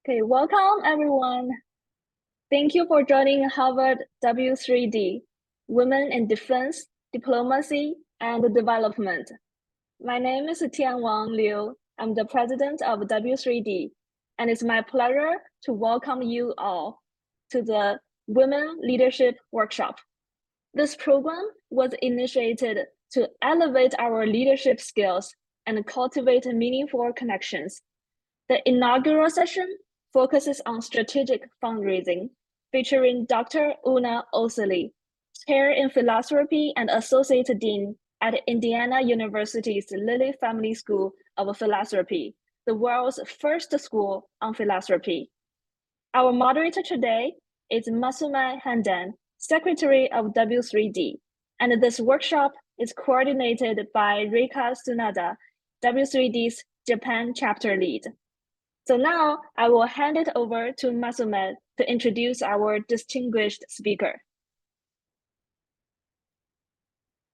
Okay, welcome everyone. Thank you for joining Harvard W3D, Women in Defense, Diplomacy, and Development. My name is Tianwang Liu. I'm the president of W3D, and it's my pleasure to welcome you all to the Women Leadership Workshop. This program was initiated to elevate our leadership skills and cultivate meaningful connections. The inaugural session focuses on strategic fundraising, featuring Dr. Una Osili, Chair in Philanthropy and Associate Dean at Indiana University's Lilly Family School of Philanthropy, the world's first school on philanthropy. Our moderator today is Masume Handan, Secretary of W3D, and this workshop is coordinated by Rika Tsunada, W3D's Japan chapter lead. So now I will hand it over to Masume to introduce our distinguished speaker.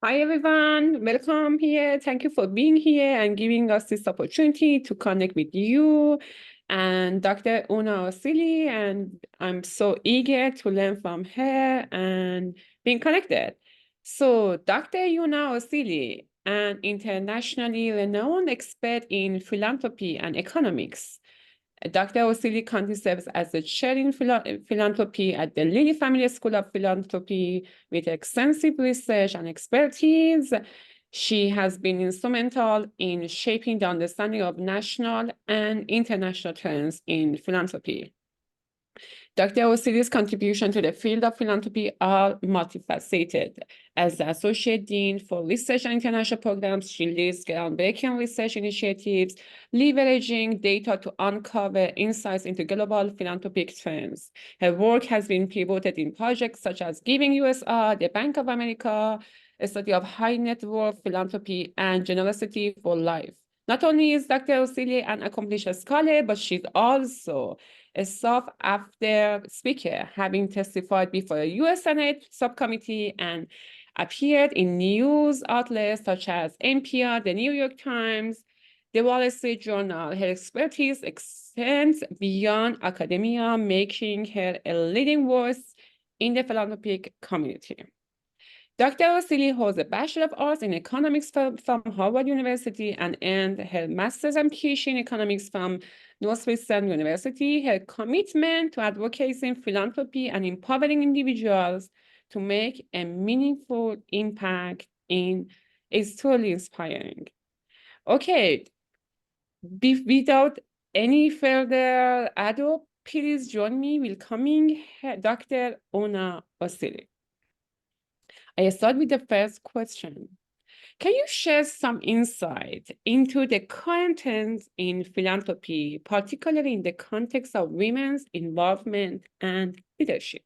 Hi, everyone. Welcome here. Thank you for being here and giving us this opportunity to connect with you and Dr. Una Osili. And I'm so eager to learn from her and being connected. So Dr. Una Osili, an internationally renowned expert in philanthropy and economics. Dr. Osili currently serves as the chair in philanthropy at the Lilly Family School of Philanthropy with extensive research and expertise. She has been instrumental in shaping the understanding of national and international trends in philanthropy. Dr. Osili's contribution to the field of philanthropy are multifaceted. As the Associate Dean for Research and International Programs, she leads groundbreaking research initiatives, leveraging data to uncover insights into global philanthropic trends. Her work has been pivoted in projects such as Giving USR, the Bank of America, a study of high net worth philanthropy, and Generosity for Life. Not only is Dr. Osili an accomplished scholar, but she's also a sought-after speaker, having testified before a U.S. Senate subcommittee and appeared in news outlets such as NPR, the New York Times, the Wall Street Journal. Her expertise extends beyond academia, making her a leading voice in the philanthropic community. Dr. Osili holds a Bachelor of Arts in Economics from Harvard University and earned her Master's and PhD in Economics from Northwestern University. Her commitment to advocating philanthropy and empowering individuals to make a meaningful impact is truly inspiring. Okay, without any further ado, please join me welcoming Dr. Una Osili. I start with the first question. Can you share some insight into the current trends in philanthropy, particularly in the context of women's involvement and leadership?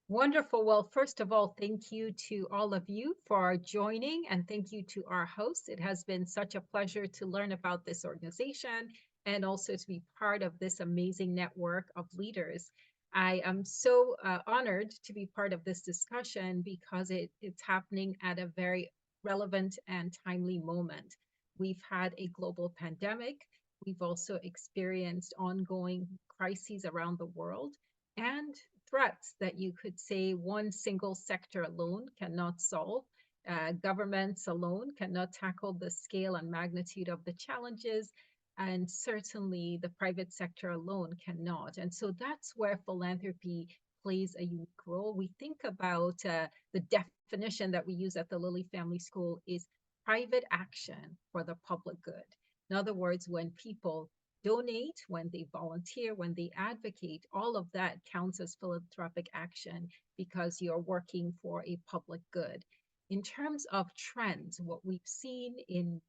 Wonderful. Well, first of all, thank you to all of you for joining, and thank you to our hosts. It has been such a pleasure to learn about this organization and also to be part of this amazing network of leaders. I am so honored to be part of this discussion because it's happening at a very relevant and timely moment. We've had a global pandemic. We've also experienced ongoing crises around the world and threats that you could say one single sector alone cannot solve. Governments alone cannot tackle the scale and magnitude of the challenges, and certainly the private sector alone cannot. And so that's where philanthropy plays a unique role. We think about the definition that we use at the Lilly Family School is private action for the public good. In other words, when people donate, when they volunteer, when they advocate, all of that counts as philanthropic action because you're working for a public good. In terms of trends, what we've seen in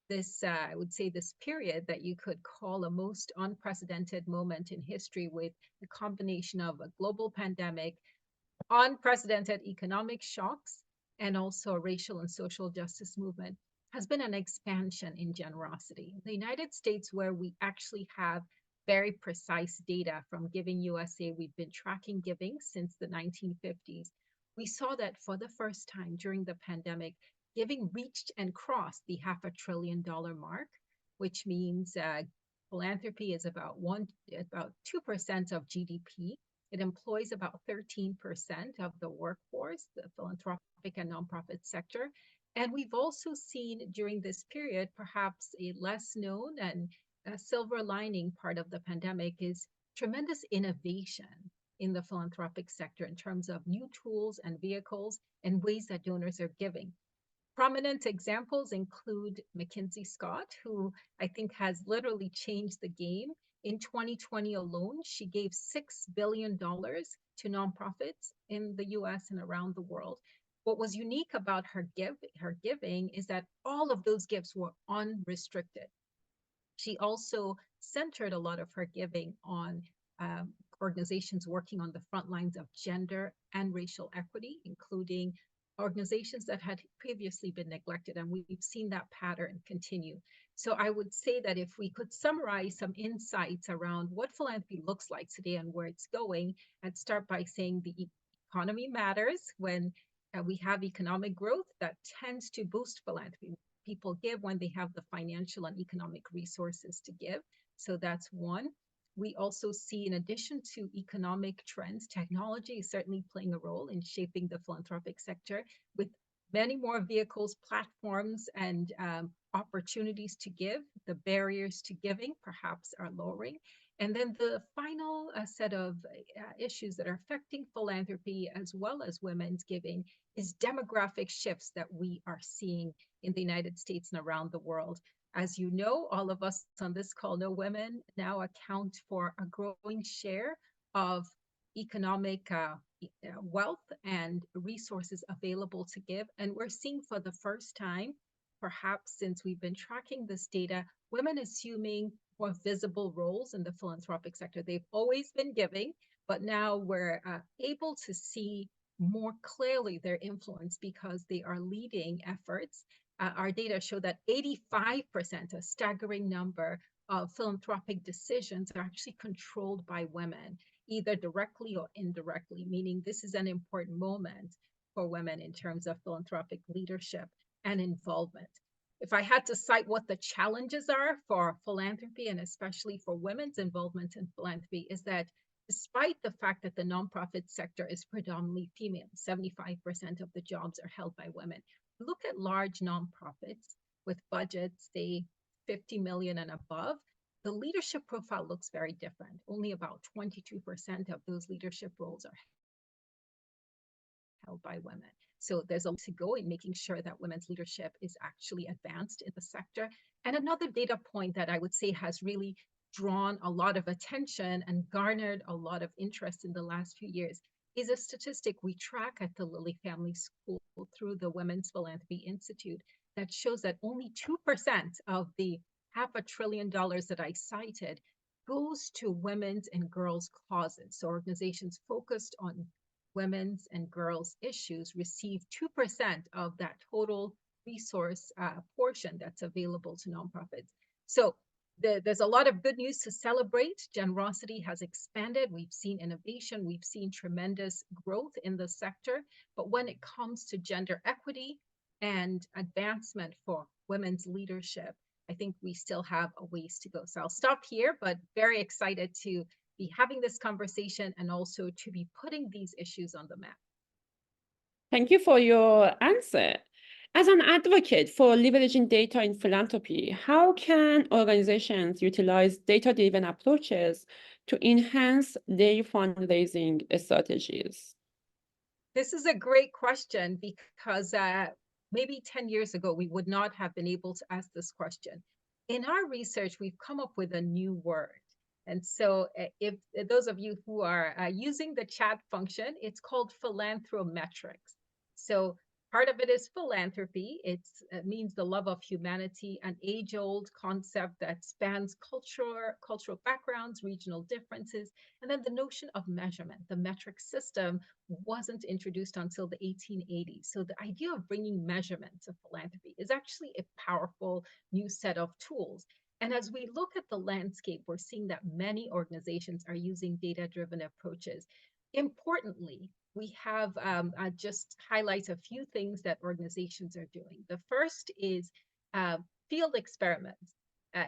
this, I would say this period that you could call a most unprecedented moment in history with a combination of a global pandemic, unprecedented economic shocks, and also a racial and social justice movement, has been an expansion in generosity. The United States, where we actually have very precise data from Giving USA, we've been tracking giving since the 1950s. We saw that for the first time during the pandemic, giving reached and crossed the $500 billion mark, which means philanthropy is about 2% of GDP. It employs about 13% of the workforce, the philanthropic and nonprofit sector. And we've also seen during this period, perhaps a less known and a silver lining part of the pandemic is tremendous innovation in the philanthropic sector in terms of new tools and vehicles and ways that donors are giving. Prominent examples include McKinsey Scott, who I think has literally changed the game. In 2020 alone, she gave $6 billion to nonprofits in the US and around the world. What was unique about her giving is that all of those gifts were unrestricted. She also centered a lot of her giving on organizations working on the front lines of gender and racial equity, including organizations that had previously been neglected. And we've seen that pattern continue. So I would say that if we could summarize some insights around what philanthropy looks like today and where it's going, I'd start by saying the economy matters. When we have economic growth, that tends to boost philanthropy. People give when they have the financial and economic resources to give. So that's one. We also see, in addition to economic trends, technology is certainly playing a role in shaping the philanthropic sector, with many more vehicles, platforms, and opportunities to give. The barriers to giving perhaps are lowering. And then the final set of issues that are affecting philanthropy as well as women's giving is demographic shifts that we are seeing in the United States and around the world. As you know, all of us on this call know women now account for a growing share of economic wealth and resources available to give. And we're seeing for the first time, perhaps since we've been tracking this data, women assuming more visible roles in the philanthropic sector. They've always been giving, but now we're able to see more clearly their influence because they are leading efforts. Our data show that 85%, a staggering number of philanthropic decisions, are actually controlled by women, either directly or indirectly, meaning this is an important moment for women in terms of philanthropic leadership and involvement. If I had to cite what the challenges are for philanthropy, and especially for women's involvement in philanthropy, is that despite the fact that the nonprofit sector is predominantly female, 75% of the jobs are held by women. Look at large nonprofits with budgets, say 50 million and above, the leadership profile looks very different. Only about 22% of those leadership roles are held by women. So there's a lot to go in making sure that women's leadership is actually advanced in the sector. And another data point that I would say has really drawn a lot of attention and garnered a lot of interest in the last few years is a statistic we track at the Lilly Family School through the Women's Philanthropy Institute that shows that only 2% of the $500 billion that I cited goes to women's and girls' causes. So organizations focused on women's and girls' issues receive 2% of that total resource portion that's available to nonprofits. So there's a lot of good news to celebrate. Generosity has expanded. We've seen innovation. We've seen tremendous growth in the sector. But when it comes to gender equity and advancement for women's leadership, I think we still have a ways to go. So I'll stop here, but very excited to be having this conversation and also to be putting these issues on the map. Thank you for your answer. As an advocate for leveraging data in philanthropy, how can organizations utilize data-driven approaches to enhance their fundraising strategies? This is a great question because maybe 10 years ago, we would not have been able to ask this question. In our research, we've come up with a new word. And so if those of you who are using the chat function, it's called philanthrometrics. So part of it is philanthropy. It means the love of humanity, an age-old concept that spans cultural backgrounds, regional differences, and then the notion of measurement. The metric system wasn't introduced until the 1880s. So the idea of bringing measurement to philanthropy is actually a powerful new set of tools. And as we look at the landscape, we're seeing that many organizations are using data-driven approaches. Importantly, we have just highlight a few things that organizations are doing. The first is field experiments.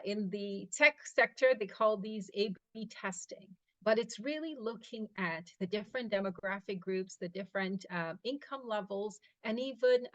In the tech sector, they call these A/B testing, but it's really looking at the different demographic groups, the different income levels, and even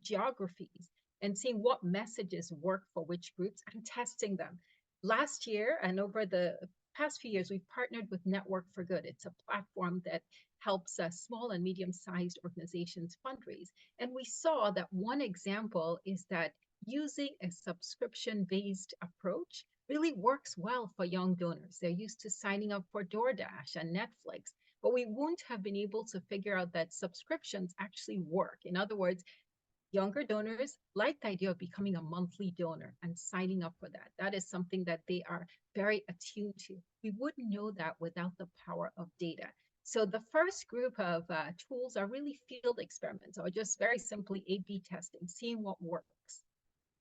geographies, and seeing what messages work for which groups and testing them. Last year and over the past few years, we've partnered with Network for Good. It's a platform that helps small and medium-sized organizations fundraise. And we saw that one example is that using a subscription-based approach really works well for young donors. They're used to signing up for DoorDash and Netflix, but we wouldn't have been able to figure out that subscriptions actually work. In other words, younger donors like the idea of becoming a monthly donor and signing up for that. That is something that they are very attuned to. We wouldn't know that without the power of data. So the first group of tools are really field experiments, or just very simply A/B testing, seeing what works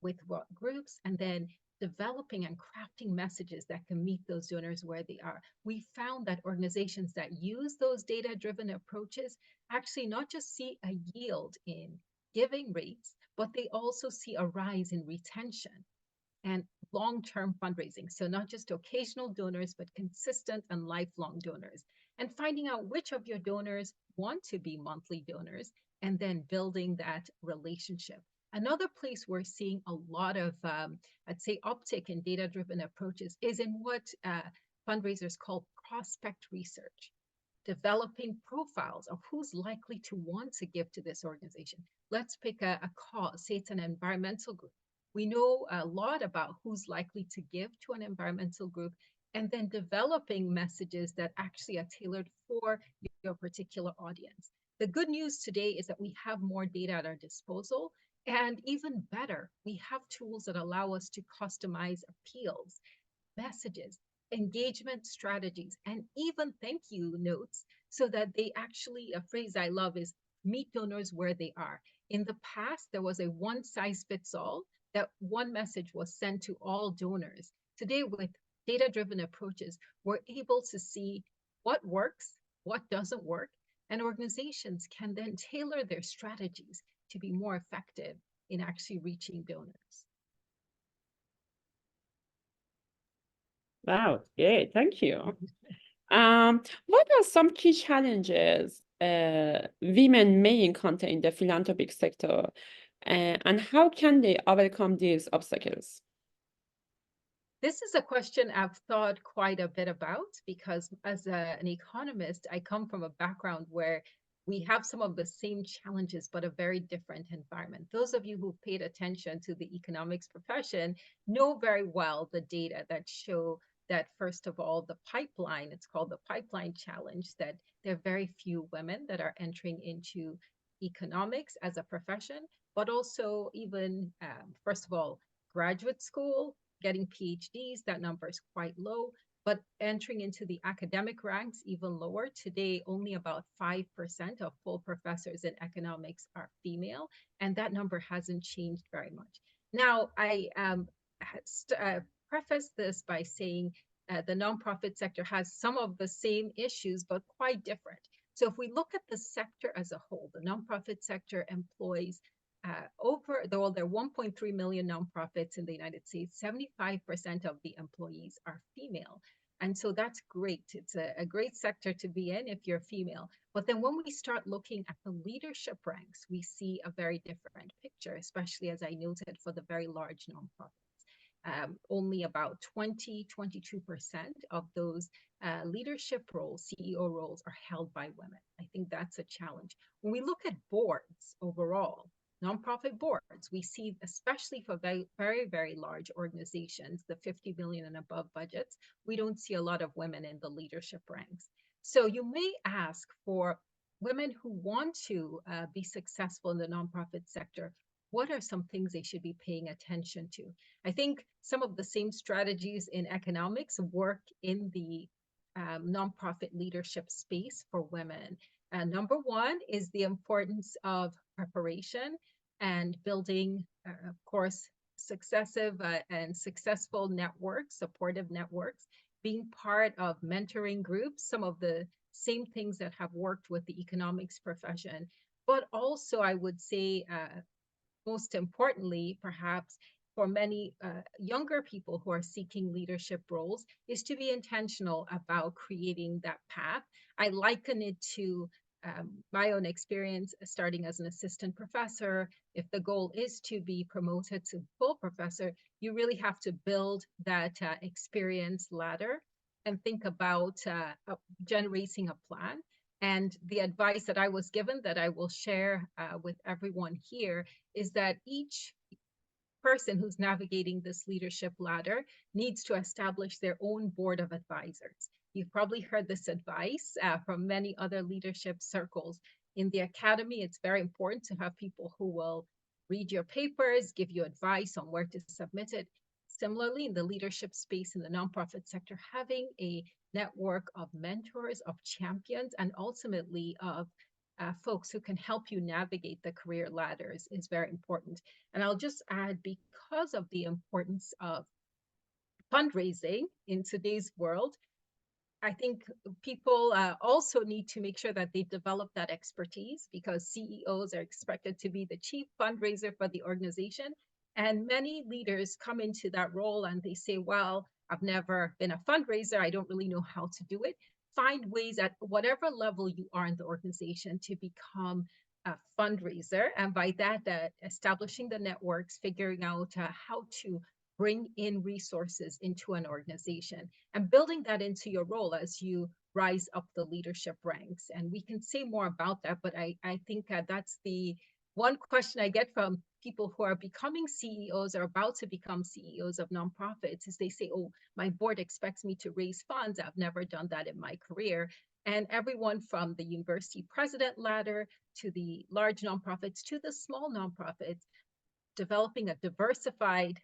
with what groups, and then developing and crafting messages that can meet those donors where they are. We found that organizations that use those data-driven approaches actually not just see a yield in giving rates, but they also see a rise in retention and long-term fundraising. So not just occasional donors, but consistent and lifelong donors. And finding out which of your donors want to be monthly donors, and then building that relationship. Another place we're seeing a lot of, I'd say, uptick in data-driven approaches is in what fundraisers call prospect research, developing profiles of who's likely to want to give to this organization. Let's pick a cause, say it's an environmental group. We know a lot about who's likely to give to an environmental group, and then developing messages that actually are tailored for your particular audience. The good news today is that we have more data at our disposal, and even better, we have tools that allow us to customize appeals, messages, engagement strategies, and even thank you notes, so that they actually, a phrase I love is meet donors where they are. In the past, there was a one size fits all, that one message was sent to all donors. Today, with data-driven approaches, we're able to see what works, what doesn't work, and organizations can then tailor their strategies to be more effective in actually reaching donors. Wow, great, thank you. What are some key challenges women may encounter in the philanthropic sector, and how can they overcome these obstacles? This is a question I've thought quite a bit about, because as an economist, I come from a background where we have some of the same challenges, but a very different environment. Those of you who paid attention to the economics profession know very well the data that show that, first of all, the pipeline, it's called the pipeline challenge, that there are very few women that are entering into economics as a profession, but also even, first of all, graduate school, getting PhDs, that number is quite low, but entering into the academic ranks, even lower. Today, only about 5% of full professors in economics are female, and that number hasn't changed very much. Now, I preface this by saying the nonprofit sector has some of the same issues, but quite different. So if we look at the sector as a whole, the nonprofit sector employs there are 1.3 million nonprofits in the United States. 75% of the employees are female. And so that's great. It's a great sector to be in if you're female. But then when we start looking at the leadership ranks, we see a very different picture, especially, as I noted, for the very large nonprofits. Only about 22% of those leadership roles, CEO roles, are held by women. I think that's a challenge. When we look at boards overall, nonprofit boards, we see, especially for very, very, very large organizations, the 50 million and above budgets, we don't see a lot of women in the leadership ranks. So you may ask, for women who want to be successful in the nonprofit sector, what are some things they should be paying attention to? I think some of the same strategies in economics work in the nonprofit leadership space for women. Number one is the importance of preparation and building, of course, successive and successful networks, supportive networks, being part of mentoring groups, some of the same things that have worked with the economics profession. But also, I would say, most importantly, perhaps, for many younger people who are seeking leadership roles is to be intentional about creating that path. I liken it to my own experience starting as an assistant professor. If the goal is to be promoted to full professor, you really have to build that experience ladder and think about generating a plan. And the advice that I was given that I will share with everyone here is that each person who's navigating this leadership ladder needs to establish their own board of advisors. You've probably heard this advice from many other leadership circles. In the academy, it's very important to have people who will read your papers, give you advice on where to submit it. Similarly, in the leadership space in the nonprofit sector, having a network of mentors, of champions, and ultimately of folks who can help you navigate the career ladders is very important. And I'll just add, because of the importance of fundraising in today's world, I think people also need to make sure that they develop that expertise, because CEOs are expected to be the chief fundraiser for the organization. And many leaders come into that role and they say, well, I've never been a fundraiser. I don't really know how to do it. Find ways at whatever level you are in the organization to become a fundraiser. And by that, establishing the networks, figuring out how to bring in resources into an organization and building that into your role as you rise up the leadership ranks. And we can say more about that, but I think that's the one question I get from people who are becoming CEOs or about to become CEOs of nonprofits is they say, oh, my board expects me to raise funds. I've never done that in my career. And everyone from the university president ladder to the large nonprofits to the small nonprofits, developing a diversified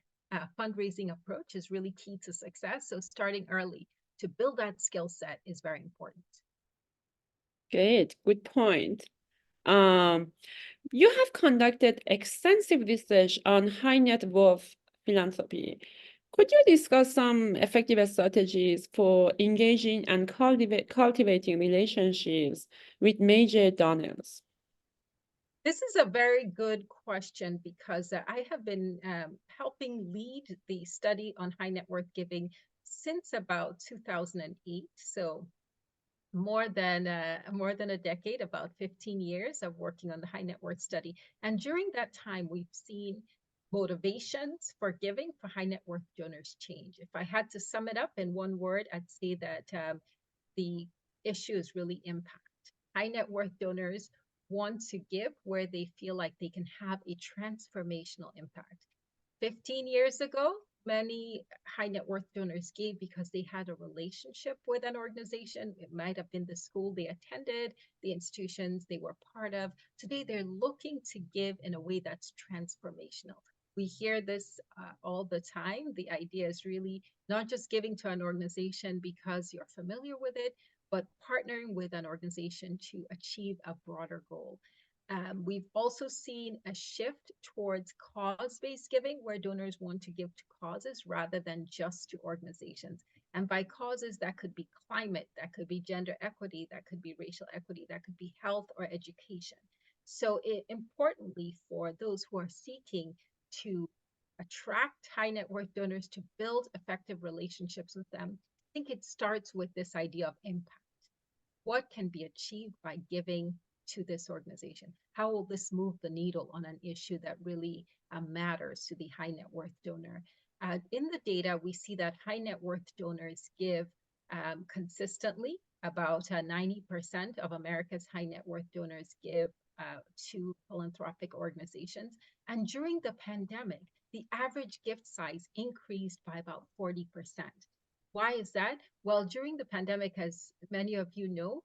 fundraising approach is really key to success. So starting early to build that skill set is very important. Great, good point. You have conducted extensive research on high net worth philanthropy. Could you discuss some effective strategies for engaging and cultivating relationships with major donors? This is a very good question, because I have been helping lead the study on high net worth giving since about 2008. So more than a decade, about 15 years of working on the high net worth study. And during that time, we've seen motivations for giving for high net worth donors change. If I had to sum it up in one word, I'd say that the issue is really impact. High net worth donors want to give where they feel like they can have a transformational impact. 15 years ago, many high net worth donors gave because they had a relationship with an organization. It might have been the school they attended, the institutions they were part of. Today, they're looking to give in a way that's transformational. We hear this all the time. The idea is really not just giving to an organization because you're familiar with it, but partnering with an organization to achieve a broader goal. We've also seen a shift towards cause-based giving, where donors want to give to causes rather than just to organizations. And by causes, that could be climate, that could be gender equity, that could be racial equity, that could be health or education. So importantly, for those who are seeking to attract high net worth donors to build effective relationships with them, I think it starts with this idea of impact. What can be achieved by giving to this organization? How will this move the needle on an issue that really matters to the high net worth donor? In the data, we see that high net worth donors give consistently. About 90% of America's high net worth donors give to philanthropic organizations. And during the pandemic, the average gift size increased by about 40%. Why is that? Well, during the pandemic, as many of you know,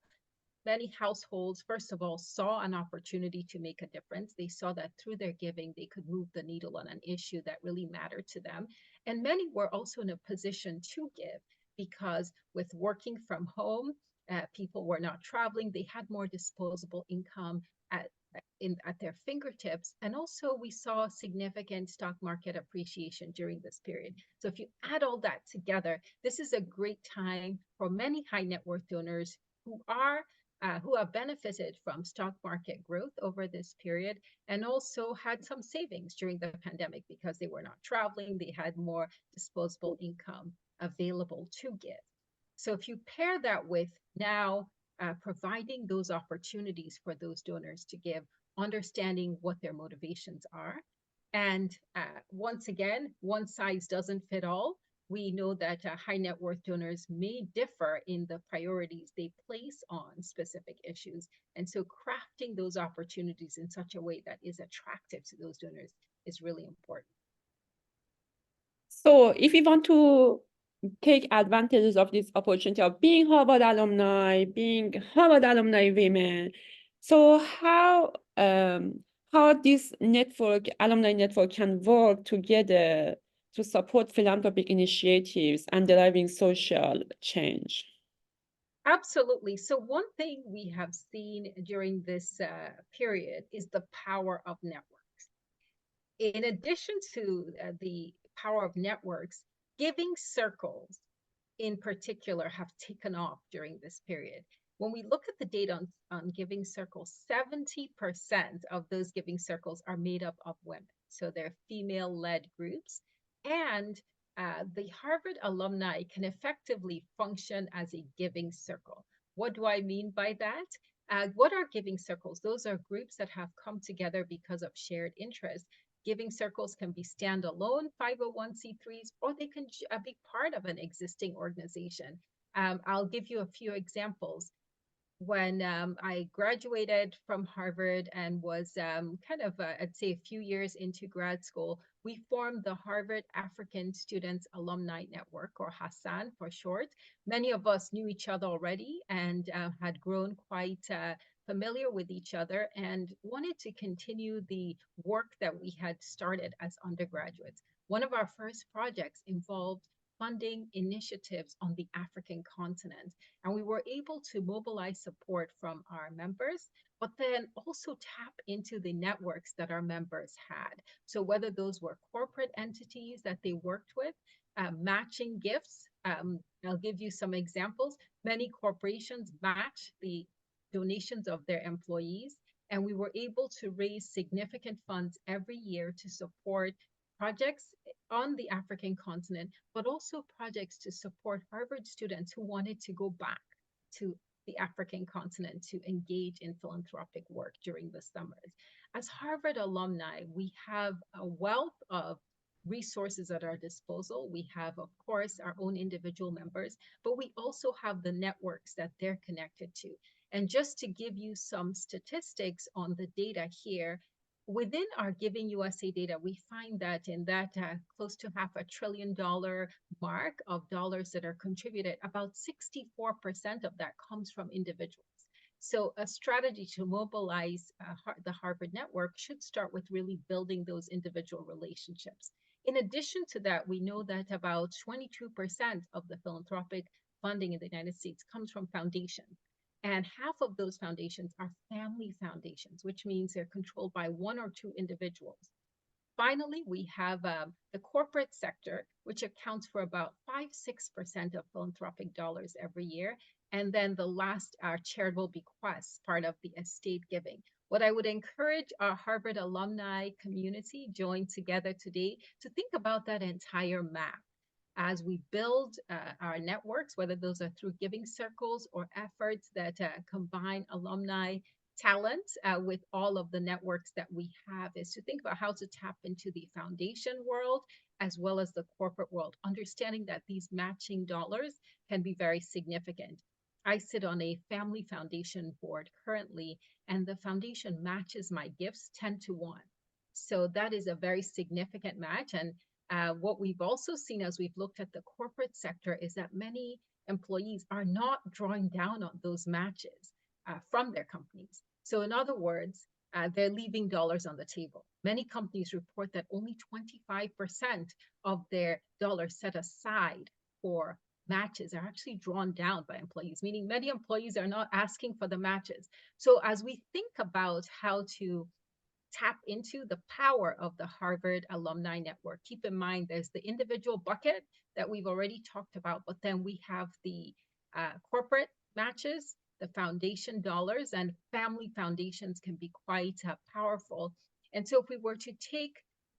many households, first of all, saw an opportunity to make a difference. They saw that through their giving, they could move the needle on an issue that really mattered to them. And many were also in a position to give, because with working from home, people were not traveling. They had more disposable income at their fingertips. And also we saw significant stock market appreciation during this period. So if you add all that together, this is a great time for many high net worth donors who are who have benefited from stock market growth over this period and also had some savings during the pandemic because they were not traveling, they had more disposable income available to give. So if you pair that with now providing those opportunities for those donors to give, understanding what their motivations are, and once again, one size doesn't fit all. We know that high net worth donors may differ in the priorities they place on specific issues. And so crafting those opportunities in such a way that is attractive to those donors is really important. So if we want to take advantages of this opportunity of being Harvard alumni, being Harvard alumni women, so how this network, alumni network, can work together to support philanthropic initiatives and driving social change? Absolutely. So one thing we have seen during this period is the power of networks. In addition to the power of networks, giving circles in particular have taken off during this period. When we look at the data on giving circles, 70% of those giving circles are made up of women. So they're female-led groups. And the Harvard alumni can effectively function as a giving circle. What do I mean by that? What are giving circles? Those are groups that have come together because of shared interests. Giving circles can be standalone 501c3s, or they can be part of an existing organization. I'll give you a few examples. When I graduated from Harvard and was I'd say a few years into grad school, we formed the Harvard African Students Alumni Network, or HASAN for short. Many of us knew each other already and had grown quite familiar with each other and wanted to continue the work that we had started as undergraduates. One of our first projects involved funding initiatives on the African continent. And we were able to mobilize support from our members, but then also tap into the networks that our members had. So whether those were corporate entities that they worked with, matching gifts. I'll give you some examples. Many corporations match the donations of their employees, and we were able to raise significant funds every year to support projects on the African continent, but also projects to support Harvard students who wanted to go back to the African continent to engage in philanthropic work during the summers. As Harvard alumni, we have a wealth of resources at our disposal. We have, of course, our own individual members, but we also have the networks that they're connected to. And just to give you some statistics on the data here, within our Giving USA data, we find that in that close to $500 billion mark of dollars that are contributed, about 64% of that comes from individuals. So a strategy to mobilize the Harvard network should start with really building those individual relationships. In addition to that, we know that about 22% of the philanthropic funding in the United States comes from foundations. And half of those foundations are family foundations, which means they're controlled by one or two individuals. Finally, we have the corporate sector, which accounts for about 5-6% of philanthropic dollars every year. And then the last are charitable bequests, part of the estate giving. What I would encourage our Harvard alumni community join together today to think about that entire map as we build our networks, whether those are through giving circles or efforts that combine alumni talent with all of the networks that we have, is to think about how to tap into the foundation world as well as the corporate world, understanding that these matching dollars can be very significant. I sit on a family foundation board currently, and the foundation matches my gifts 10-1. So that is a very significant match. And what we've also seen as we've looked at the corporate sector is that many employees are not drawing down on those matches from their companies. So in other words, they're leaving dollars on the table. Many companies report that only 25% of their dollars set aside for matches are actually drawn down by employees, meaning many employees are not asking for the matches. So as we think about how to tap into the power of the Harvard Alumni Network, keep in mind there's the individual bucket that we've already talked about, but then we have the corporate matches the foundation dollars, and family foundations can be quite powerful. And so if we were to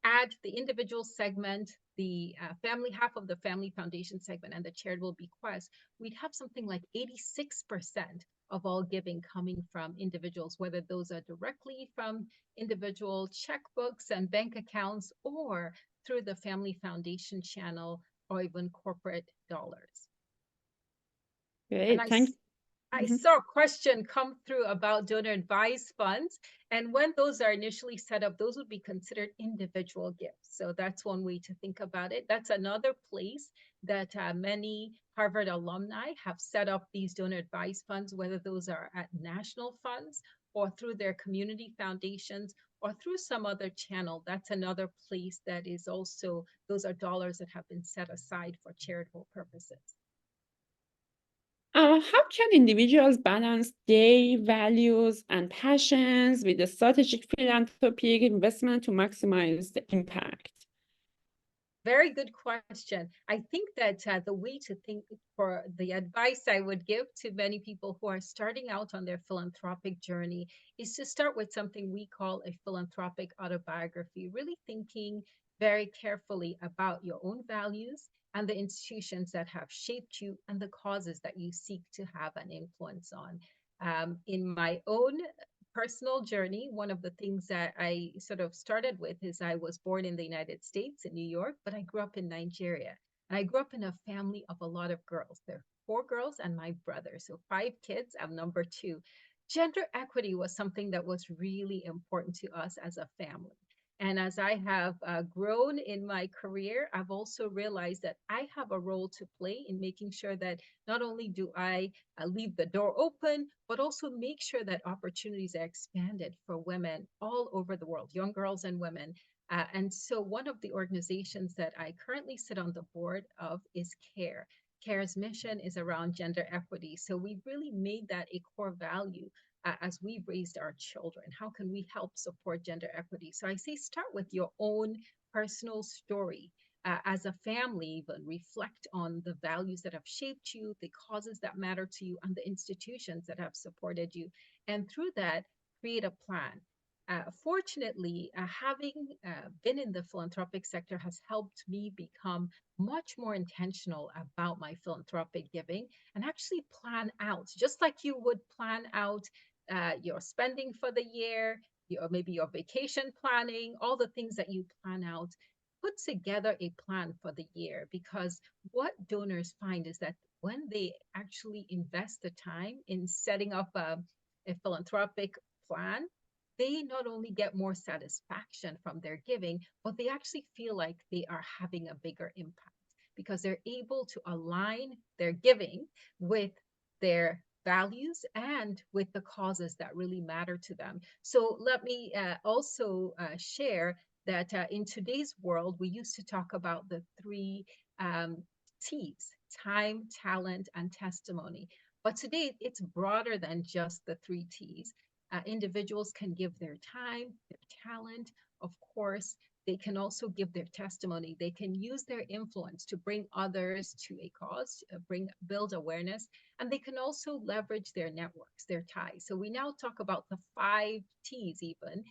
add the individual segment, the family, half of the family foundation segment, and the charitable bequest, we'd have something like 86% of all giving coming from individuals, whether those are directly from individual checkbooks and bank accounts or through the family foundation channel or even corporate dollars. And Great, thanks. I saw a question come through about donor advised funds. And when those are initially set up, those would be considered individual gifts. So that's one way to think about it. That's another place that many Harvard alumni have set up these donor advised funds, whether those are at national funds or through their community foundations or through some other channel. That's another place that is also, those are dollars that have been set aside for charitable purposes. How can individuals balance their values and passions with the strategic philanthropic investment to maximize the impact? Very good question. I think that the way to think, for the advice I would give to many people who are starting out on their philanthropic journey, is to start with something we call a philanthropic autobiography, really thinking very carefully about your own values and the institutions that have shaped you and the causes that you seek to have an influence on. In my own personal journey, one of the things that I sort of started with is I was born in the United States in New York, but I grew up in Nigeria. And I grew up in a family of a lot of girls. There are 4 girls and my brother. So 5 kids. I'm number 2. Gender equity was something that was really important to us as a family. And as I have grown in my career, I've also realized that I have a role to play in making sure that not only do I leave the door open, but also make sure that opportunities are expanded for women all over the world, young girls and women. And so one of the organizations that I currently sit on the board of is CARE. CARE's mission is around gender equity. So we've really made that a core value as we've raised our children. How can we help support gender equity? So I say start with your own personal story. As a family, even reflect on the values that have shaped you, the causes that matter to you, and the institutions that have supported you. And through that, create a plan. Fortunately, having been in the philanthropic sector has helped me become much more intentional about my philanthropic giving and actually plan out, just like you would plan out your spending for the year, maybe your vacation planning, all the things that you plan out. Put together a plan for the year, because what donors find is that when they actually invest the time in setting up a philanthropic plan, they not only get more satisfaction from their giving, but they actually feel like they are having a bigger impact because they're able to align their giving with their values and with the causes that really matter to them. So let me also share that in today's world, we used to talk about the 3 T's: time, talent, and testimony. But today it's broader than just the 3 T's. Individuals can give their time, their talent, of course. They can also give their testimony. They can use their influence to bring others to a cause, build awareness, and they can also leverage their networks, their ties. So we now talk about the 5 T's even,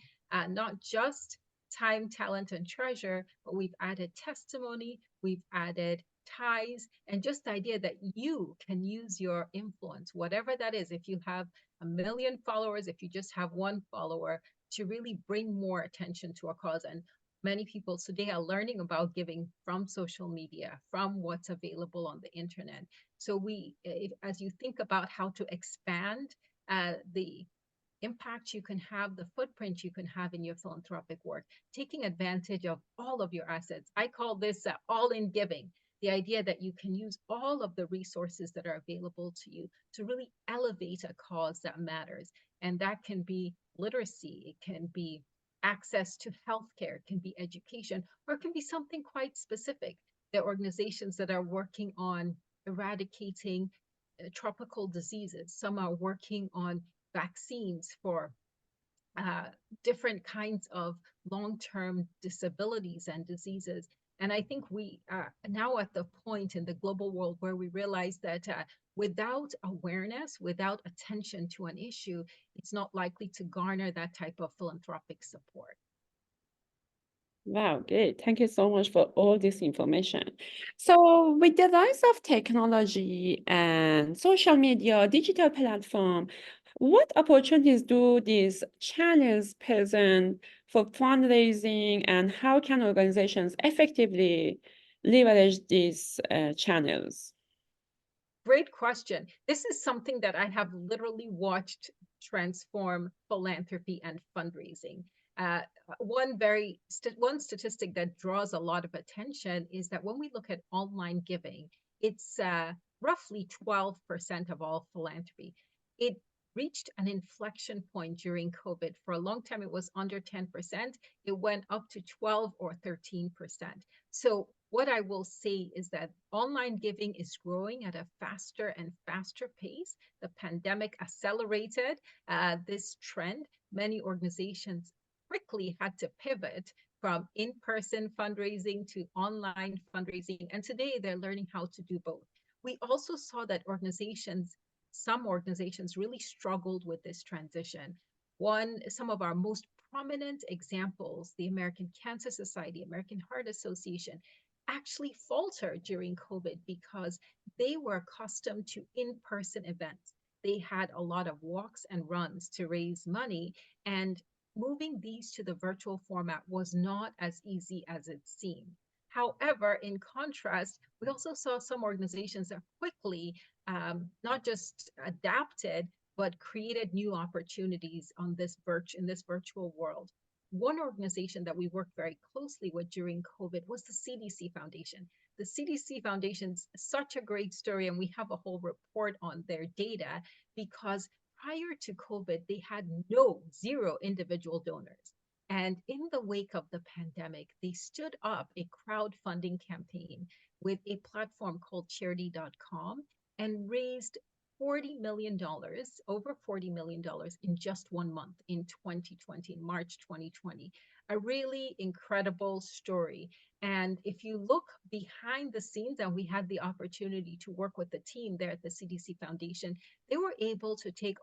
not just time, talent, and treasure, but we've added testimony, we've added ties, and just the idea that you can use your influence, whatever that is. If you have 1 million followers, if you just have 1 follower, to really bring more attention to a cause. And many people today are learning about giving from social media, from what's available on the internet. So as you think about how to expand the impact you can have, the footprint you can have in your philanthropic work, taking advantage of all of your assets. I call this all-in giving. The idea that you can use all of the resources that are available to you to really elevate a cause that matters. And that can be literacy, it can be access to healthcare, it can be education, or it can be something quite specific. There are organizations that are working on eradicating tropical diseases. Some are working on vaccines for different kinds of long-term disabilities and diseases. And I think we are now at the point in the global world where we realize that without awareness, without attention to an issue, it's not likely to garner that type of philanthropic support. Wow, great. Thank you so much for all this information. So with the rise of technology and social media, digital platform, what opportunities do these channels present for fundraising, and how can organizations effectively leverage these channels? Great question. This is something that I have literally watched transform philanthropy and fundraising. Uh, one statistic that draws a lot of attention is that when we look at online giving, it's roughly 12% of all philanthropy. It reached an inflection point during COVID. For a long time, it was under 10%. It went up to 12 or 13%. So what I will say is that online giving is growing at a faster and faster pace. The pandemic accelerated this trend. Many organizations quickly had to pivot from in-person fundraising to online fundraising. And today they're learning how to do both. We also saw that some organizations really struggled with this transition. Some of our most prominent examples, the American Cancer Society, American Heart Association, actually faltered during COVID because they were accustomed to in-person events. They had a lot of walks and runs to raise money, and moving these to the virtual format was not as easy as it seemed. However, in contrast, we also saw some organizations that quickly not just adapted, but created new opportunities in this virtual world. One organization that we worked very closely with during COVID was the CDC Foundation. The CDC Foundation's such a great story, and we have a whole report on their data because prior to COVID, they had zero individual donors. And in the wake of the pandemic, they stood up a crowdfunding campaign with a platform called charity.com and raised $40 million, over $40 million in just 1 month in 2020, March 2020. A really incredible story. And if you look behind the scenes, and we had the opportunity to work with the team there at the CDC Foundation, they were able to take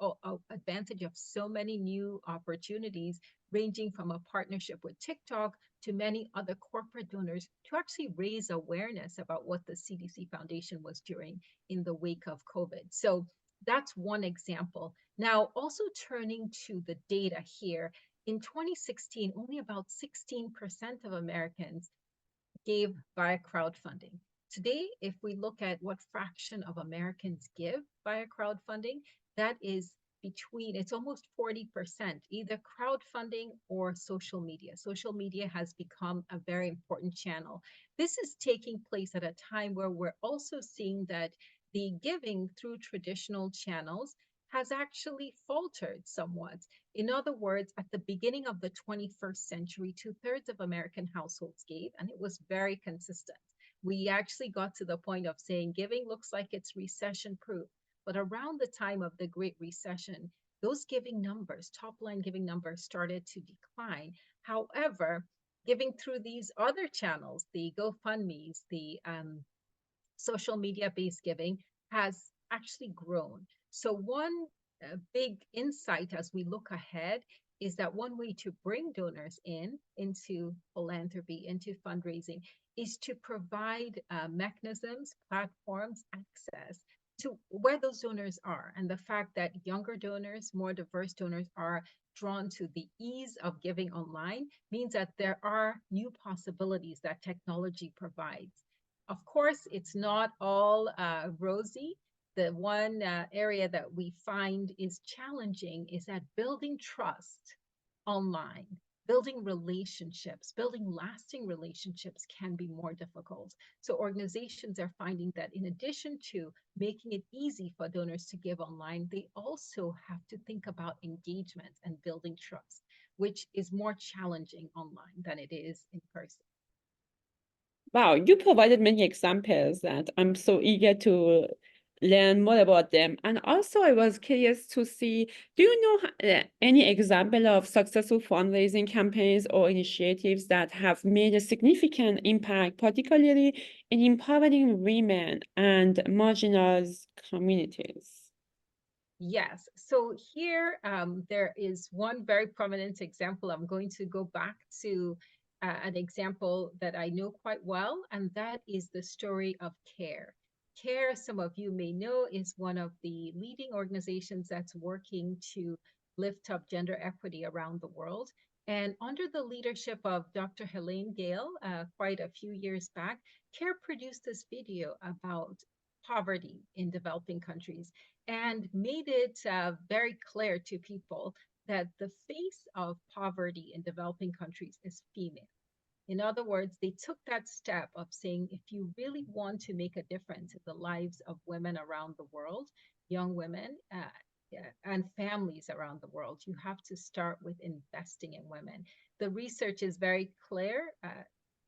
advantage of so many new opportunities, ranging from a partnership with TikTok to many other corporate donors to actually raise awareness about what the CDC Foundation was doing in the wake of COVID. So that's one example. Now, also turning to the data here, in 2016, only about 16% of Americans gave via crowdfunding. Today, if we look at what fraction of Americans give via crowdfunding, that is it's almost 40%, either crowdfunding or social media. Social media has become a very important channel. This is taking place at a time where we're also seeing that the giving through traditional channels has actually faltered somewhat. In other words, at the beginning of the 21st century, 2/3 of American households gave, and it was very consistent. We actually got to the point of saying giving looks like it's recession proof. But around the time of the Great Recession, those giving numbers, top line giving numbers, started to decline. However, giving through these other channels, the GoFundMes, the social media-based giving, has actually grown. So one big insight as we look ahead is that one way to bring donors into philanthropy, into fundraising, is to provide mechanisms, platforms, access to where those donors are. And the fact that younger donors, more diverse donors are drawn to the ease of giving online means that there are new possibilities that technology provides. Of course, it's not all rosy. The one area that we find is challenging is that building trust online, building relationships, building lasting relationships can be more difficult. So organizations are finding that in addition to making it easy for donors to give online, they also have to think about engagement and building trust, which is more challenging online than it is in person. Wow, you provided many examples that I'm so eager to learn more about them. And also, I was curious to see, do you know any example of successful fundraising campaigns or initiatives that have made a significant impact, particularly in empowering women and marginalized communities? Yes. So here there is one very prominent example. I'm going to go back to an example that I know quite well, and that is the story of CARE. CARE, some of you may know, is one of the leading organizations that's working to lift up gender equity around the world. And under the leadership of Dr. Helene Gale, quite a few years back, CARE produced this video about poverty in developing countries and made it very clear to people that the face of poverty in developing countries is female. In other words, they took that step of saying, if you really want to make a difference in the lives of women around the world, young women, and families around the world, you have to start with investing in women. The research is very clear.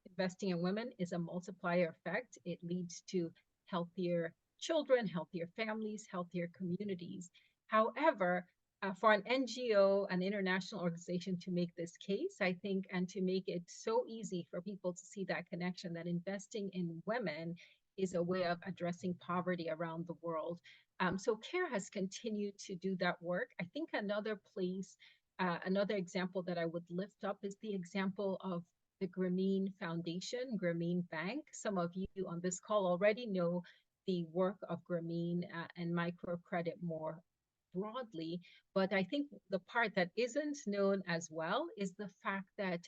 Investing in women is a multiplier effect. It leads to healthier children, healthier families, healthier communities. However, for an NGO, an international organization, to make this case, I think, and to make it so easy for people to see that connection, that investing in women is a way of addressing poverty around the world. So CARE has continued to do that work. I think another place, another example that I would lift up is the example of the Grameen Foundation, Grameen Bank. Some of you on this call already know the work of Grameen and microcredit more broadly. But I think the part that isn't known as well is the fact that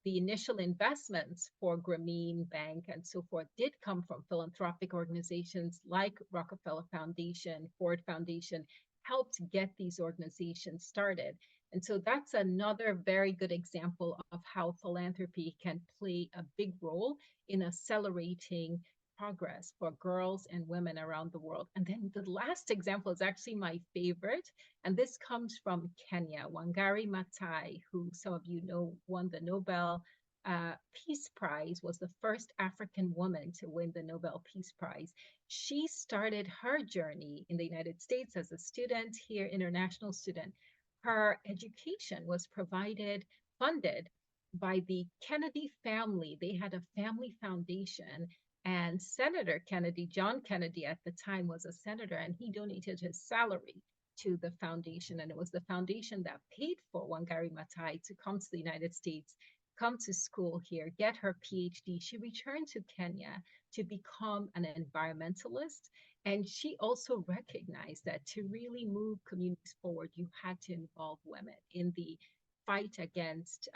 the initial investments for Grameen Bank and so forth did come from philanthropic organizations like Rockefeller Foundation, Ford Foundation, helped get these organizations started. And so that's another very good example of how philanthropy can play a big role in accelerating progress for girls and women around the world. And then the last example is actually my favorite, and this comes from Kenya. Wangari Maathai, who some of you know won the Nobel Peace Prize, was the first African woman to win the Nobel Peace Prize. She started her journey in the United States as a student here, international student. Her education was funded by the Kennedy family. They had a family foundation, and Senator Kennedy, John Kennedy at the time, was a senator, and he donated his salary to the foundation. And it was the foundation that paid for Wangari Maathai to come to the United States, come to school here, get her PhD. She returned to Kenya to become an environmentalist. And she also recognized that to really move communities forward, you had to involve women in the fight against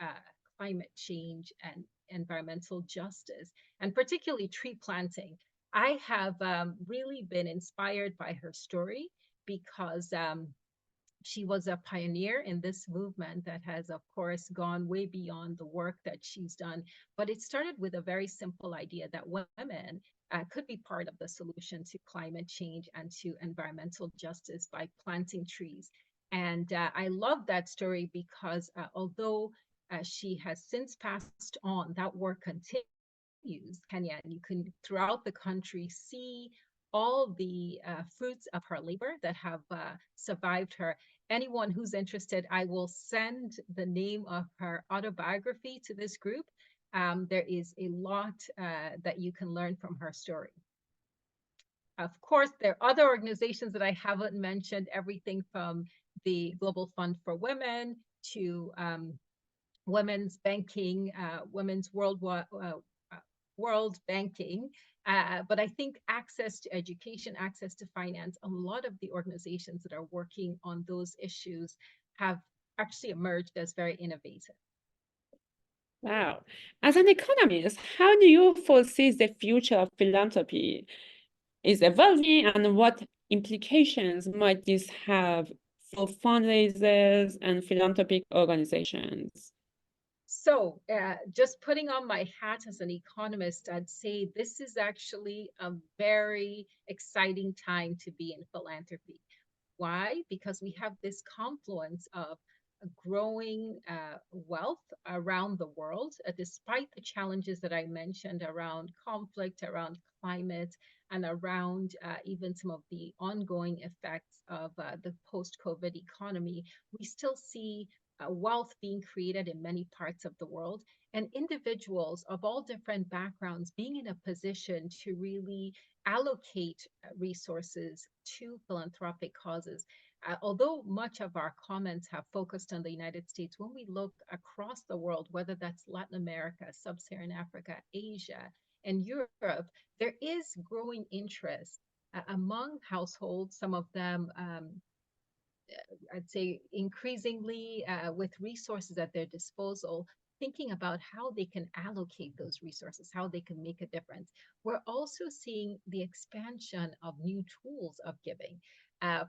climate change and environmental justice, and particularly tree planting. I have really been inspired by her story because she was a pioneer in this movement that has, of course, gone way beyond the work that she's done. But it started with a very simple idea that women could be part of the solution to climate change and to environmental justice by planting trees. And I love that story because although she has since passed on, that work continues, Kenya, and you can throughout the country see all the fruits of her labor that have survived her. Anyone who's interested, I will send the name of her autobiography to this group. There is a lot that you can learn from her story. Of course, there are other organizations that I haven't mentioned, everything from the Global Fund for Women to women's banking, women's world banking. But I think access to education, access to finance, a lot of the organizations that are working on those issues have actually emerged as very innovative. Wow. As an economist, how do you foresee the future of philanthropy is evolving, and what implications might this have for fundraisers and philanthropic organizations? So just putting on my hat as an economist, I'd say this is actually a very exciting time to be in philanthropy. Why? Because we have this confluence of growing wealth around the world, despite the challenges that I mentioned around conflict, around climate, and around even some of the ongoing effects of the post-COVID economy. We still see wealth being created in many parts of the world, and individuals of all different backgrounds being in a position to really allocate resources to philanthropic causes. Although much of our comments have focused on the United States, when we look across the world, whether that's Latin America, Sub-Saharan Africa, Asia, and Europe, there is growing interest among households, some of them I'd say increasingly with resources at their disposal, thinking about how they can allocate those resources, how they can make a difference. We're also seeing the expansion of new tools of giving.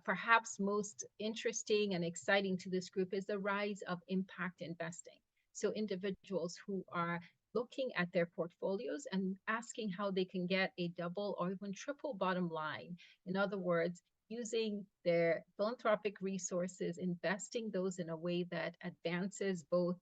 Perhaps most interesting and exciting to this group is the rise of impact investing. So individuals who are looking at their portfolios and asking how they can get a double or even triple bottom line. In other words, using their philanthropic resources, investing those in a way that advances both,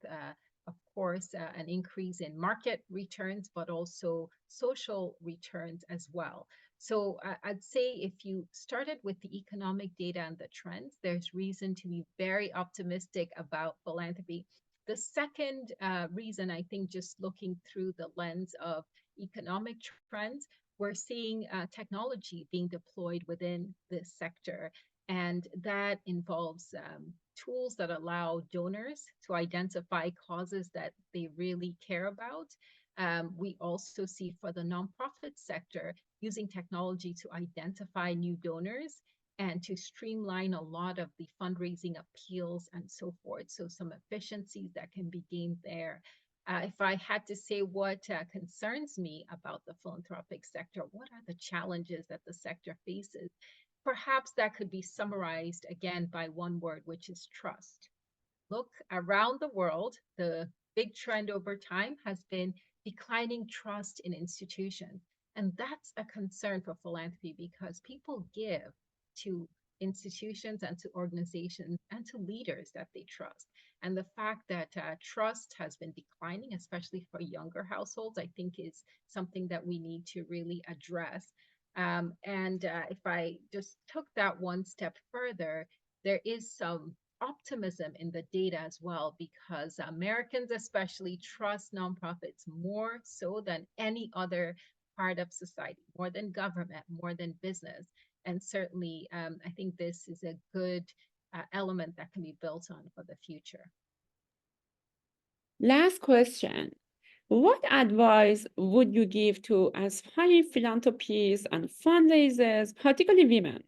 of course, an increase in market returns, but also social returns as well. So I'd say if you started with the economic data and the trends, there's reason to be very optimistic about philanthropy. The second reason, I think, just looking through the lens of economic trends, we're seeing technology being deployed within this sector, and that involves tools that allow donors to identify causes that they really care about. We also see for the nonprofit sector using technology to identify new donors and to streamline a lot of the fundraising appeals and so forth. So some efficiencies that can be gained there. If I had to say what concerns me about the philanthropic sector, what are the challenges that the sector faces? Perhaps that could be summarized again by one word, which is trust. Look around the world, the big trend over time has been declining trust in institutions. And that's a concern for philanthropy because people give to institutions and to organizations and to leaders that they trust. And the fact that trust has been declining, especially for younger households, I think is something that we need to really address. If I just took that one step further, there is some optimism in the data as well, because Americans especially trust nonprofits more so than any other part of society, more than government, more than business. And certainly, I think this is a good element that can be built on for the future. Last question. What advice would you give to aspiring philanthropists and fundraisers, particularly women,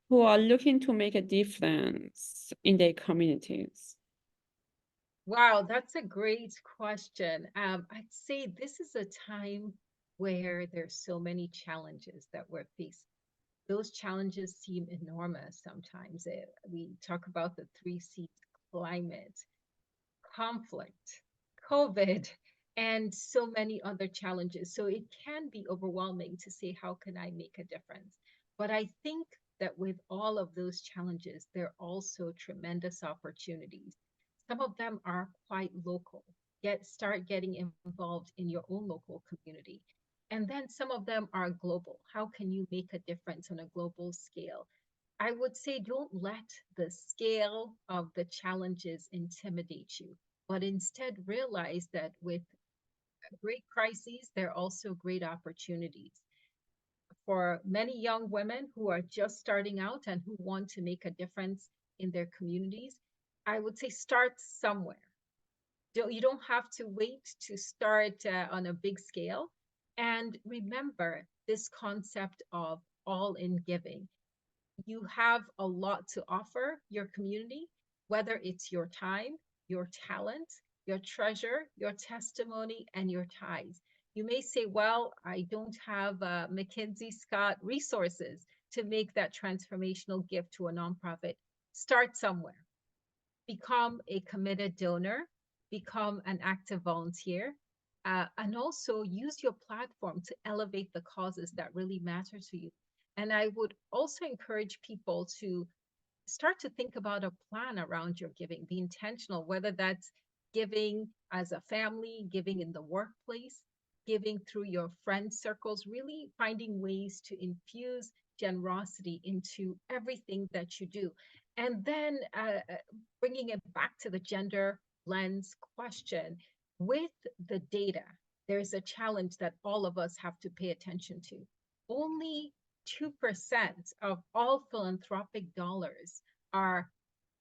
who are looking to make a difference in their communities? Wow, that's a great question. I'd say this is a time where there's so many challenges that we're facing. Those challenges seem enormous sometimes. We talk about the 3 C's: climate, conflict, COVID, and so many other challenges. So it can be overwhelming to say, how can I make a difference? But I think that with all of those challenges, there are also tremendous opportunities. Some of them are quite local. Start getting involved in your own local community. And then some of them are global. How can you make a difference on a global scale? I would say don't let the scale of the challenges intimidate you, but instead realize that with great crises, there are also great opportunities. For many young women who are just starting out and who want to make a difference in their communities, I would say start somewhere. You don't have to wait to start on a big scale. And remember this concept of all in giving. You have a lot to offer your community, whether it's your time, your talent, your treasure, your testimony, and your ties. You may say, well, I don't have McKinsey Scott resources to make that transformational gift to a nonprofit. Start somewhere. Become a committed donor, become an active volunteer, and also use your platform to elevate the causes that really matter to you. And I would also encourage people to start to think about a plan around your giving. Be intentional, whether that's giving as a family, giving in the workplace, giving through your friend circles, really finding ways to infuse generosity into everything that you do. And then bringing it back to the gender lens question with the data, there's a challenge that all of us have to pay attention to. Only 2% of all philanthropic dollars are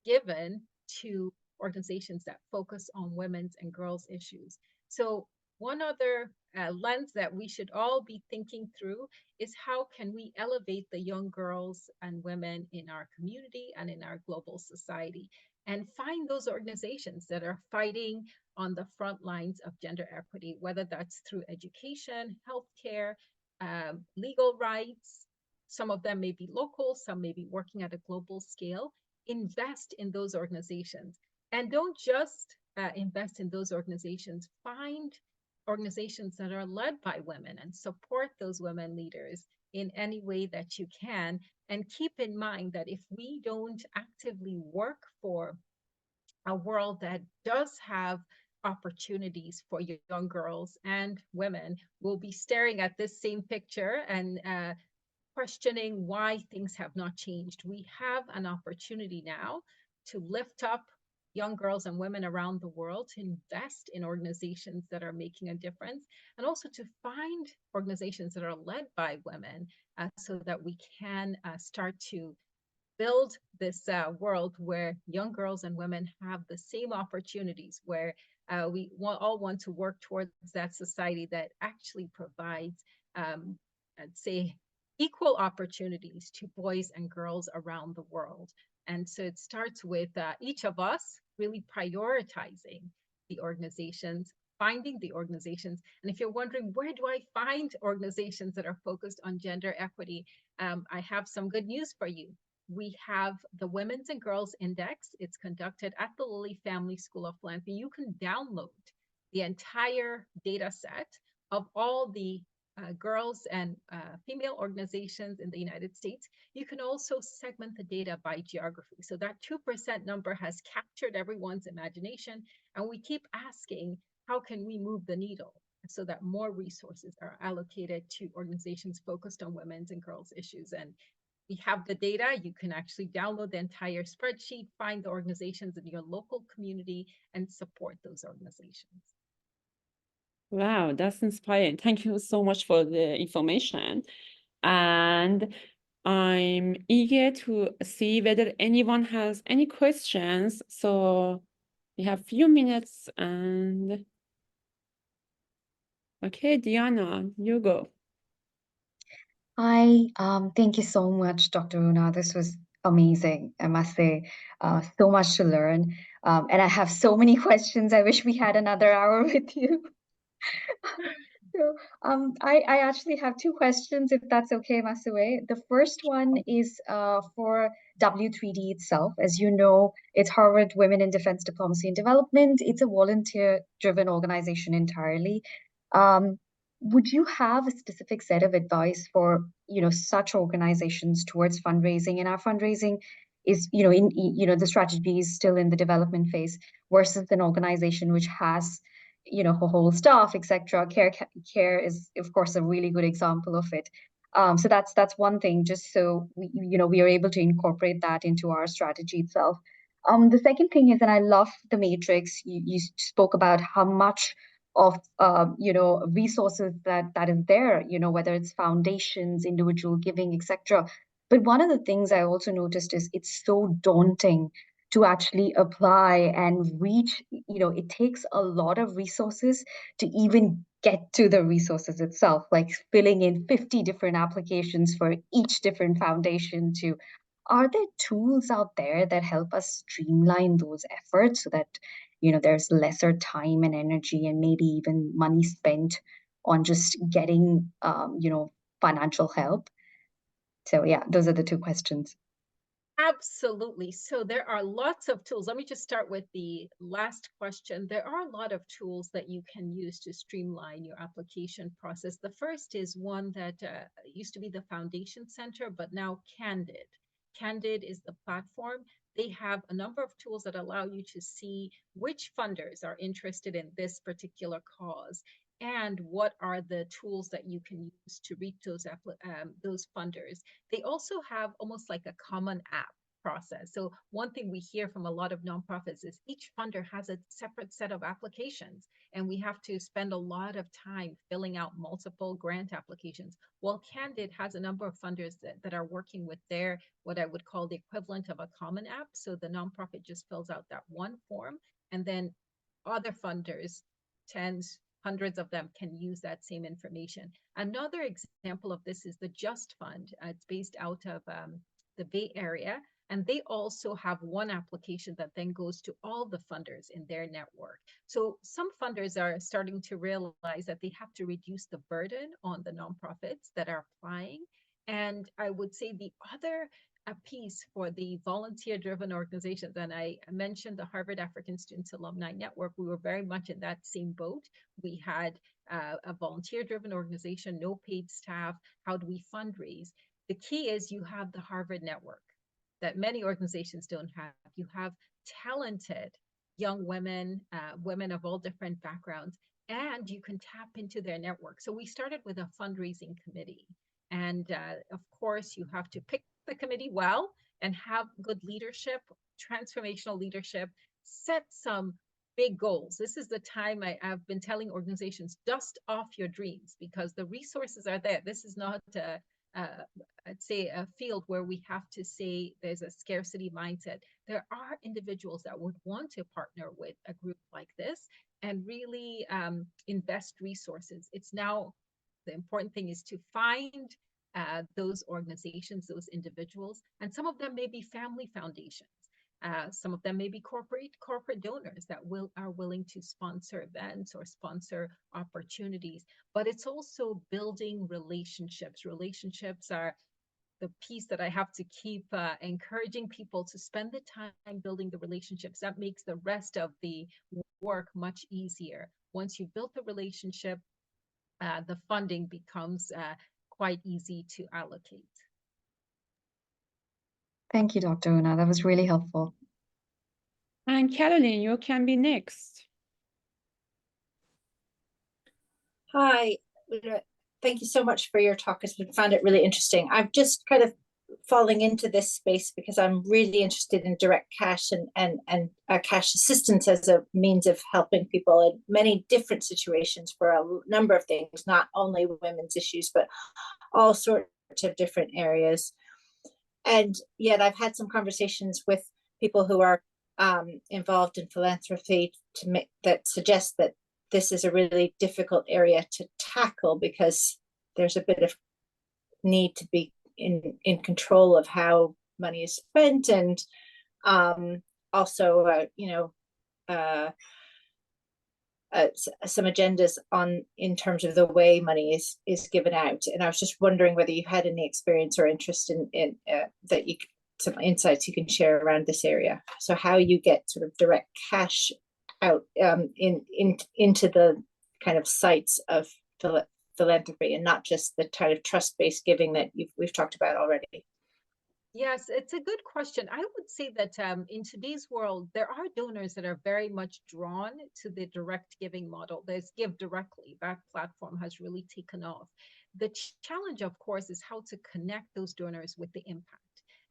given to organizations that focus on women's and girls' issues. So one other lens that we should all be thinking through is how can we elevate the young girls and women in our community and in our global society, and find those organizations that are fighting on the front lines of gender equity, whether that's through education, healthcare, legal rights. Some of them may be local, some may be working at a global scale. Invest in those organizations, and don't just invest in those organizations. Find organizations that are led by women and support those women leaders in any way that you can. And keep in mind that if we don't actively work for a world that does have opportunities for young girls and women, we'll be staring at this same picture and questioning why things have not changed. We have an opportunity now to lift up young girls and women around the world, to invest in organizations that are making a difference, and also to find organizations that are led by women, so that we can start to build this world where young girls and women have the same opportunities, where we all want to work towards that society that actually provides, I'd say, equal opportunities to boys and girls around the world. And so it starts with each of us really prioritizing the organizations, finding the organizations. And if you're wondering, where do I find organizations that are focused on gender equity? I have some good news for you. We have the Women's and Girls Index. It's conducted at the Lilly Family School of Philanthropy. You can download the entire data set of all the girls and female organizations in the United States. You can also segment the data by geography. So that 2% number has captured everyone's imagination. And we keep asking, how can we move the needle so that more resources are allocated to organizations focused on women's and girls' issues? And we have the data. You can actually download the entire spreadsheet, find the organizations in your local community, and support those organizations. Wow, that's inspiring. Thank you so much for the information. And I'm eager to see whether anyone has any questions. So we have a few minutes and okay, Diana, you go. Hi, thank you so much, Dr. Una. This was amazing, I must say. So much to learn. And I have so many questions. I wish we had another hour with you. So, I actually have two questions, if that's okay, Masue. The first one is for W3D itself. As you know, it's Harvard Women in Defense Diplomacy and Development. It's a volunteer-driven organization entirely. Would you have a specific set of advice for, such organizations towards fundraising? And our fundraising is, the strategy is still in the development phase, versus an organization which has her whole staff, etc. Care is, of course, a really good example of it. So that's one thing, just so we are able to incorporate that into our strategy itself. The second thing is, and I love the matrix. You spoke about how much of resources that is there, whether it's foundations, individual giving, etc. But one of the things I also noticed is it's so daunting to actually apply and reach. It takes a lot of resources to even get to the resources itself, like filling in 50 different applications for each different foundation. Are there tools out there that help us streamline those efforts so that there's lesser time and energy and maybe even money spent on just getting financial help? So yeah, those are the two questions. Absolutely. So there are lots of tools. Let me just start with the last question. There are a lot of tools that you can use to streamline your application process. The first is one that used to be the Foundation Center, but now Candid. Candid is the platform. They have a number of tools that allow you to see which funders are interested in this particular cause and what are the tools that you can use to reach those funders. They also have almost like a common app process. So one thing we hear from a lot of nonprofits is each funder has a separate set of applications, and we have to spend a lot of time filling out multiple grant applications. Well, Candid has a number of funders that are working with their, what I would call the equivalent of a common app. So the nonprofit just fills out that one form, and then other funders, tens, hundreds of them, can use that same information. Another example of this is the Just Fund. It's based out of the Bay Area, and they also have one application that then goes to all the funders in their network. So some funders are starting to realize that they have to reduce the burden on the nonprofits that are applying. And I would say the other piece for the volunteer-driven organizations, and I mentioned the Harvard African Students Alumni Network, we were very much in that same boat. We had a volunteer-driven organization, no paid staff. How do we fundraise? The key is you have the Harvard network that many organizations don't have. You have talented young women, women of all different backgrounds, and you can tap into their network. So we started with a fundraising committee. And of course, you have to pick the committee well and have good leadership, transformational leadership, set some big goals. This is the time I've been telling organizations, dust off your dreams, because the resources are there. This is not I'd say a field where we have to say there's a scarcity mindset. There are individuals that would want to partner with a group like this and really invest resources. It's now, the important thing is to find those organizations, those individuals, and some of them may be family foundations. Some of them may be corporate donors that are willing to sponsor events or sponsor opportunities. But it's also building relationships. Relationships are the piece that I have to keep encouraging people to spend the time building the relationships. That makes the rest of the work much easier. Once you've built the relationship, the funding becomes quite easy to allocate. Thank you, Dr. Una. That was really helpful. And Caroline, you can be next. Hi, thank you so much for your talk. I found it really interesting. I'm just kind of falling into this space because I'm really interested in direct cash and cash assistance as a means of helping people in many different situations for a number of things, not only women's issues, but all sorts of different areas. And yet I've had some conversations with people who are involved in philanthropy that suggest that this is a really difficult area to tackle because there's a bit of need to be in control of how money is spent, and also some agendas in terms of the way money is given out. And I was just wondering whether you had any experience or interest in that you some insights you can share around this area. So how you get sort of direct cash out into the kind of sites of philanthropy, and not just the kind of trust-based giving that we've talked about already. Yes, it's a good question. I would say that in today's world, there are donors that are very much drawn to the direct giving model. There's Give Directly. That platform has really taken off. The challenge, of course, is how to connect those donors with the impact.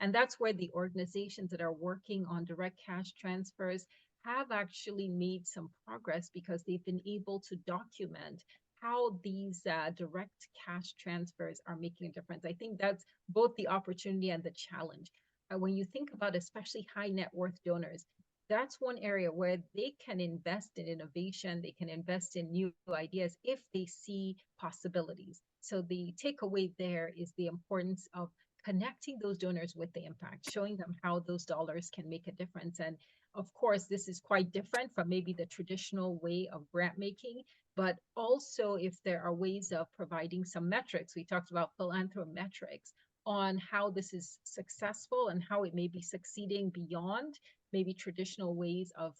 And that's where the organizations that are working on direct cash transfers have actually made some progress, because they've been able to document how these direct cash transfers are making a difference. I think that's both the opportunity and the challenge. When you think about especially high net worth donors, that's one area where they can invest in innovation, they can invest in new ideas if they see possibilities. So the takeaway there is the importance of connecting those donors with the impact, showing them how those dollars can make a difference. And of course, this is quite different from maybe the traditional way of grant making, but also if there are ways of providing some metrics. We talked about philanthrometrics on how this is successful and how it may be succeeding beyond maybe traditional ways of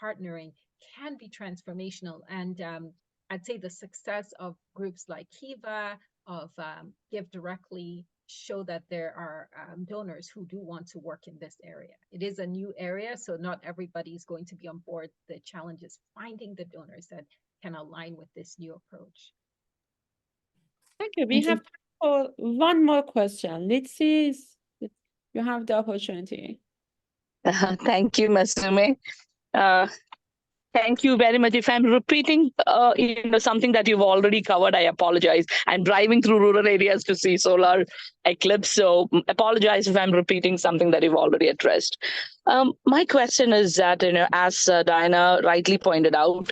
partnering can be transformational. And I'd say the success of groups like Kiva, of Give Directly, show that there are donors who do want to work in this area. It is a new area, so not everybody is going to be on board. The challenge is finding the donors that can align with this new approach. Thank you. We have time for one more question. Let's see if you have the opportunity. Thank you, Masume. Thank you very much. If I'm repeating, something that you've already covered, I apologize. I'm driving through rural areas to see solar eclipse, so apologize if I'm repeating something that you've already addressed. My question is that, as Diana rightly pointed out,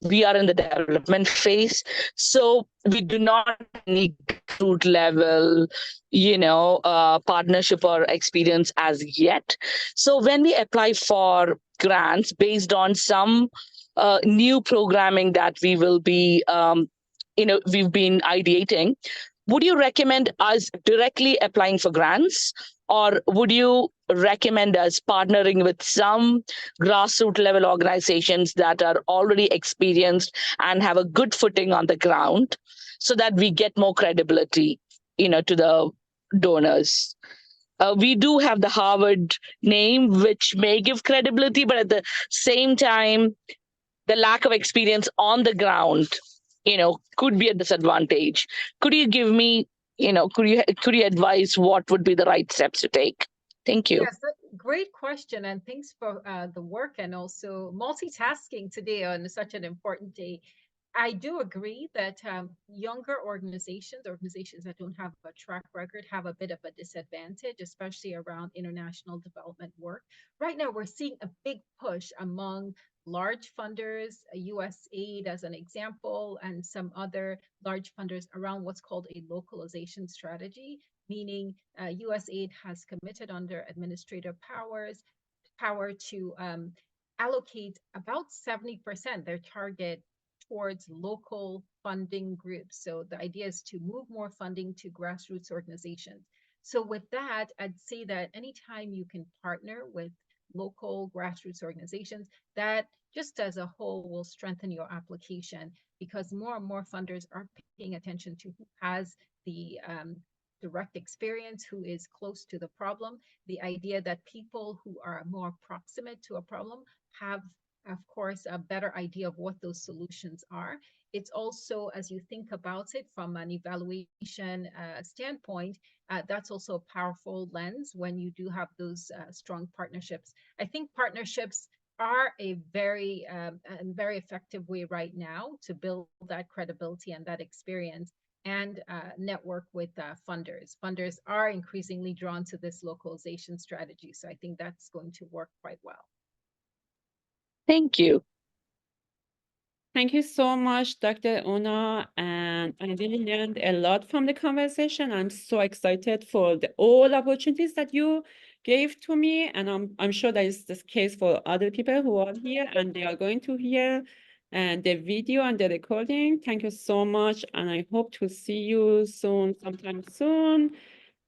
we are in the development phase, so we do not need root level, partnership or experience as yet. So when we apply for grants based on some new programming that we will be, we've been ideating, would you recommend us directly applying for grants, or would you recommend us partnering with some grassroots level organizations that are already experienced and have a good footing on the ground so that we get more credibility, to the donors? We do have the Harvard name, which may give credibility, but at the same time, the lack of experience on the ground, could be a disadvantage. Could you give me, could you advise what would be the right steps to take? Thank you. Yes, great question, and thanks for the work and also multitasking today on such an important day. I do agree that younger organizations that don't have a track record, have a bit of a disadvantage, especially around international development work. Right now, we're seeing a big push among large funders, USAID as an example, and some other large funders around what's called a localization strategy, meaning USAID has committed under administrative power to allocate about 70% their target towards local funding groups. So the idea is to move more funding to grassroots organizations. So with that, I'd say that anytime you can partner with local grassroots organizations, that just as a whole will strengthen your application, because more and more funders are paying attention to who has the direct experience, who is close to the problem. The idea that people who are more proximate to a problem have, of course, a better idea of what those solutions are. It's also, as you think about it from an evaluation standpoint, that's also a powerful lens when you do have those strong partnerships. I think partnerships are a very effective way right now to build that credibility and that experience, and network with funders. Funders are increasingly drawn to this localization strategy. So I think that's going to work quite well. Thank you. Thank you so much, Dr. Una, and I really learned a lot from the conversation. I'm so excited for all opportunities that you gave to me, and I'm sure that is the case for other people who are here and they are going to hear the video and the recording. Thank you so much, and I hope to see you sometime soon,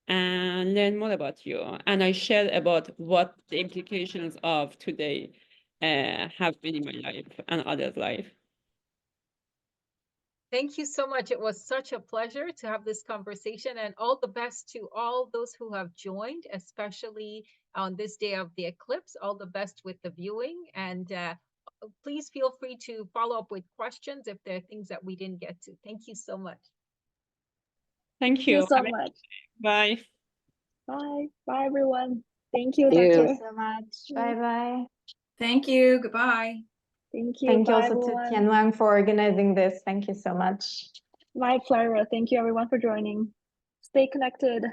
and learn more about you. And I share about what the implications of today have been in my life and others' life. Thank you so much. It was such a pleasure to have this conversation, and all the best to all those who have joined, especially on this day of the eclipse. All the best with the viewing, and please feel free to follow up with questions if there are things that we didn't get to. Thank you so much. Thank you. Thank you so much. Bye. Bye. Bye, everyone. Thank you, Thank you. Doctor. Thank you so much. Bye-bye. Thank you. Goodbye. Thank you. Thank you Bye, also everyone. to Tianwang for organizing this. Thank you so much. My pleasure. Thank you, everyone, for joining. Stay connected.